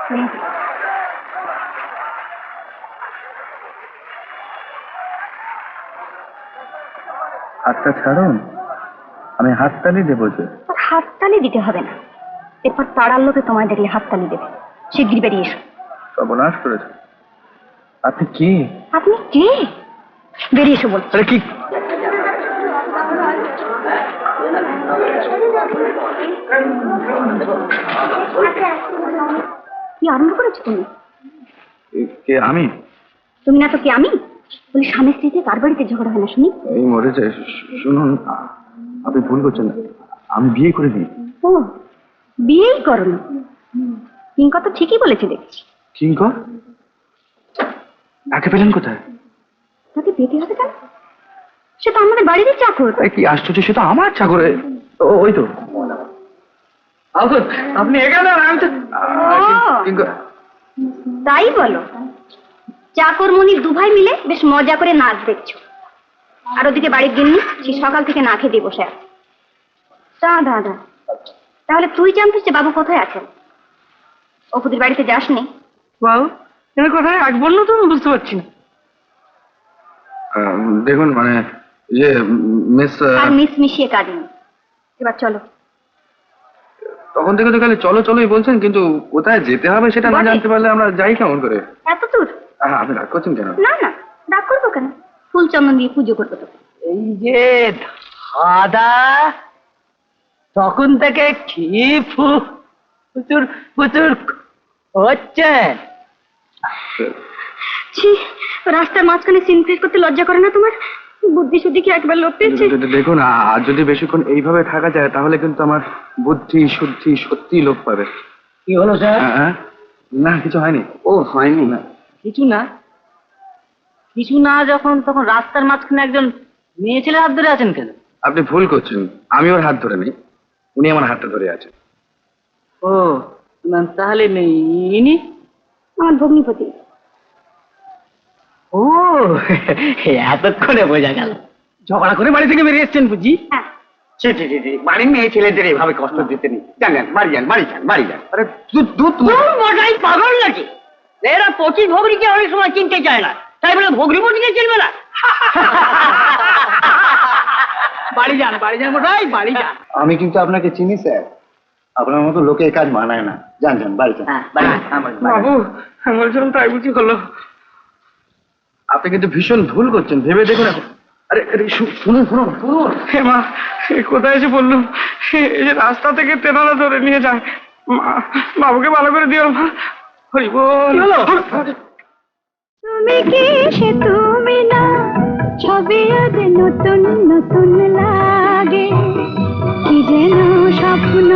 হাতটা ছাড়ুন, আমি হাততালি দেবো। যে হাততালি দিতে হবে না, এরপর পাড়ার লোকে তোমায় দেখলে হাততালি দেবে। শিগগির বেরিয়ে এসো। সর্বনাশ করেছে। আপনি কে? আপনি কে? বেরিয়ে এসো বলছি। আরে কি কি আরম্ভ করেছো তুমি? কে? আমি? তুমি না তো কে আমি বলি? স্বামী স্ত্রীতে কার বাড়িতে ঝগড়া হয় না শুনি? এই মরেছে। শুনুন, আপনি ভুল করছেন। আমি বিয়ে করে দিই। ও, বিয়েই করো? কিঙ্কর তো ঠিকই বলেছে দেখছি। কিঙ্কর? তাকে পেলেন কোথায়? তাকে পেতে হবে কেন? সে তো আমাদের বাড়িরই চাকর। কি আশ্চর্য, সে তো আমার চাকর। ওই তো আপনি এখানে। তাই বলো? চাকর মনির দুভাই মিলে বেশ মজা করে নাচ দেখছো, আর ওদিকে বাড়ির গিন্নি সে সকাল থেকে না খেয়ে দিয়ে বসে আছে। দাদা, তাহলে তুই জানতিস যে বাবু কোথায় আছেন? অপুদের বাড়িতে যাসনি? বাবু এখানে কোথায় আগ বললো তো? বুঝতে পারছি না। দেখুন, মানে ইয়ে মিস আর মিস মিশিয়ে কাজ নেই। এবার চলো। তখন থেকে তো খালি চলো চলোই বলছেন, কিন্তু কোথায় যেতে হবে সেটা না জানতে পারলে আমরা যাই কেমন করে? এত দূর? আপনি রাগ করছেন কেন? না না, রাগ করবো কেন? ফুল চন্দন দিয়ে পুজো করবো তো। এই যে দাদা, তখন থেকে কি প্রচুর প্রচুর হচ্ছে। ছি, রাস্তার মাঝখানে সিনক্রেট করতে লজ্জা করে না তোমার? বুদ্ধি শুদ্ধি কি একবার লোক পেয়েছে? দেখুন, আর যদি বেশিক্ষণ এইভাবে থাকা যায় তাহলে কিন্তু আমার বুদ্ধি শুদ্ধি সত্যি লোপ পাবে। কি হলো স্যার? না, কিছু হয়নি। ও হয়নি না? কিছু না? কিছু না যখন, তখন রাস্তার মাঝখানে একজন মেয়ে ছেলে হাত ধরে আছেন কেন? আপনি ভুল করছেন, আমি ওর হাত ধরে নেই, উনি আমার হাতটা ধরে আছেন। ও না, তাহলে নেই। ইনি আমার ভগ্নিপতি। ও এতক্ষণে বোঝা গেল। ঝগড়া করে বাড়ি থেকে বেরিয়ে এসছেন বুঝি? হ্যাঁ। বাড়ির মেয়ে ছেলেদের এভাবে কষ্ট দিতে নেই। যান, বাড়ি যান, বাড়ি যান, বাড়ি যান। আরে দুধ মোটাই পাগল নাকি? এরা পঁচিশ ভগ্নিকে অনেক সময় চিনতে চায় না, তাই বলে ভগ্নিপতিকে চিনবে না? বাড়ি যান, বাড়ি যান মোটাই, বাড়ি যান। আমি কিন্তু আপনাকে চিনি স্যার, আপনার মতো লোকে কাজ মানায় না। যান যান, বাড়ি যান। বাবু আমি বলছিলাম তাই বুঝি হলো? আপনি কিন্তু ভীষণ ভুল করছেন, ভেবে দেখুন এখন। আরে শুনুন শুনুন শুনুন। হে মা, কোথায় এসে বললো? এই যে রাস্তা থেকে তেনারা ধরে নিয়ে যায়। বাবুকে ভালো করে দিও মা। হরি বল। তুমি কি সে তুমি না, ছবি আজ নতুন নতুন লাগে, কি যেন স্বপ্ন